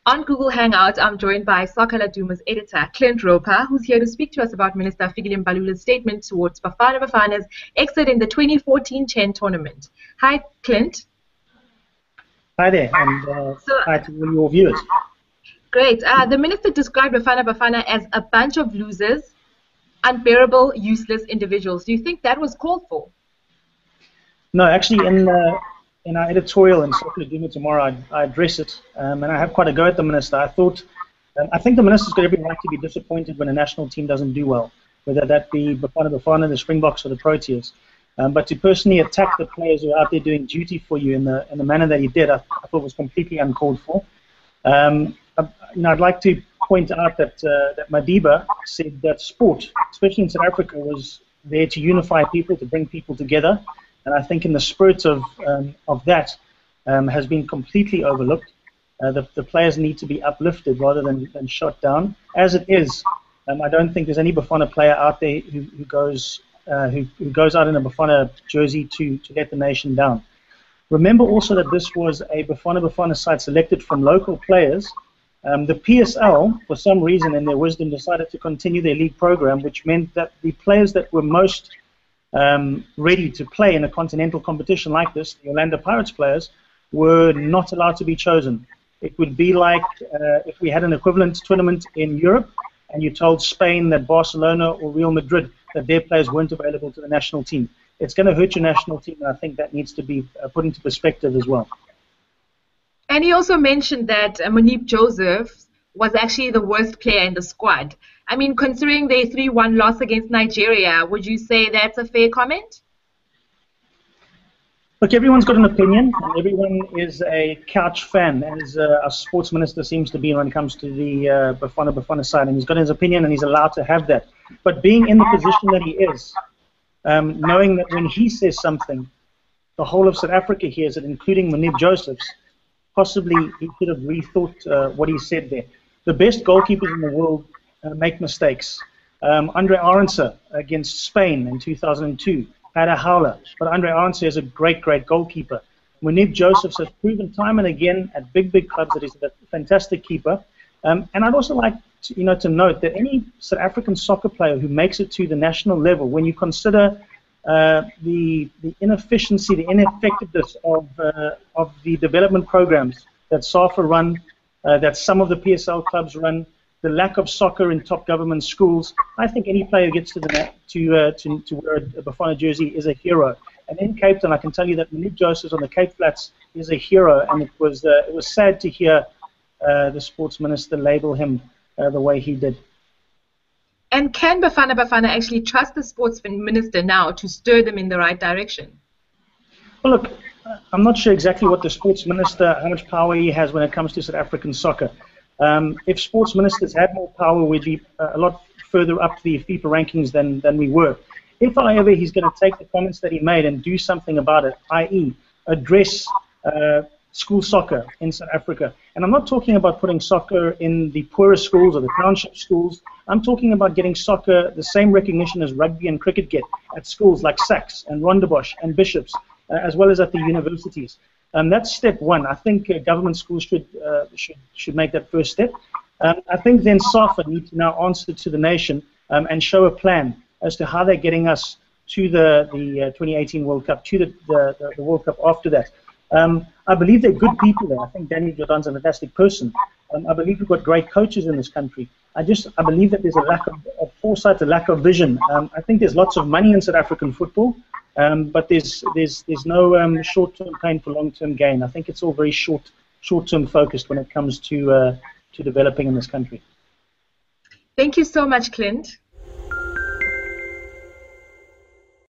On Google Hangouts, I'm joined by Soccer Laduma's editor, Clint, who's here to speak to us about Minister Fikile Mbalula's statement towards Bafana's exit in the 2014 Chen tournament. Hi, Clint. Hi there, and hi to all your viewers. Great. The minister described Bafana as a bunch of losers, unbearable, useless individuals. Do you think that was called for? No, actually, in our editorial in Soccer Laduma tomorrow, I address it, and I have quite a go at the minister. I think the minister's got every right to be disappointed when a national team doesn't do well, whether that be Bafana, the Springboks, or the Proteas. But to personally attack the players who are out there doing duty for you in the manner that he did, I thought was completely uncalled for. I'd like to point out that Madiba said that sport, especially in South Africa, was there to unify people, to bring people together. And I think in the spirit of that has been completely overlooked. The players need to be uplifted rather than shot down. As it is, I don't think there's any Bafana player out there who goes out in a Bafana jersey to let the nation down. Remember also that this was a Bafana side selected from local players. The PSL, for some reason, in their wisdom, decided to continue their league program, which meant that the players that were most ready to play in a continental competition like this, the Orlando Pirates players, were not allowed to be chosen. It would be like if we had an equivalent tournament in Europe and you told Spain that Barcelona or Real Madrid that their players weren't available to the national team. It's going to hurt your national team, and I think that needs to be put into perspective as well. And he also mentioned that Munib Joseph was actually the worst player in the squad. I mean, considering their 3-1 loss against Nigeria, would you say that's a fair comment? Look, everyone's got an opinion, and everyone is a couch fan, as our sports minister seems to be when it comes to the Bafana side. And he's got his opinion, and he's allowed to have that. But being in the position that he is, knowing that when he says something, the whole of South Africa hears it, including Munib Joseph's, possibly he could have rethought what he said there. The best goalkeepers in the world make mistakes. Andre Arendse against Spain in 2002 had a howler, but Andre Arendse is a great goalkeeper. Munib Josephs has proven time and again at big clubs that he's a fantastic keeper. And I'd also like to note that any South African soccer player who makes it to the national level, when you consider the inefficiency, the ineffectiveness of the development programs that SAFA run, that some of the PSL clubs run, the lack of soccer in top government schools, I think any player who gets to wear a Bafana jersey is a hero. And in Cape Town, I can tell you that Munib Joseph on the Cape Flats is a hero, and it was sad to hear the sports minister label him the way he did. And can Bafana actually trust the sports minister now to stir them in the right direction? Well, look, I'm not sure exactly what the sports minister, how much power he has when it comes to South African soccer. If sports ministers had more power, we'd be a lot further up the FIFA rankings than we were. If, however, he's going to take the comments that he made and do something about it, i.e. address school soccer in South Africa. And I'm not talking about putting soccer in the poorest schools or the township schools. I'm talking about getting soccer the same recognition as rugby and cricket get at schools like Sachs and Rondebosch and Bishops, as well as at the universities. That's step one. I think government schools should make that first step. I think then SAFA need to now answer to the nation and show a plan as to how they're getting us to the 2018 World Cup, to the World Cup after that. I believe they're good people there. I think Danny Jordan's a fantastic person. I believe we've got great coaches in this country. I believe that there's a lack of foresight, a lack of vision. I think there's lots of money in South African football, but there's no short-term pain for long-term gain. I think it's all very short-term focused when it comes to developing in this country. Thank you so much, Clint.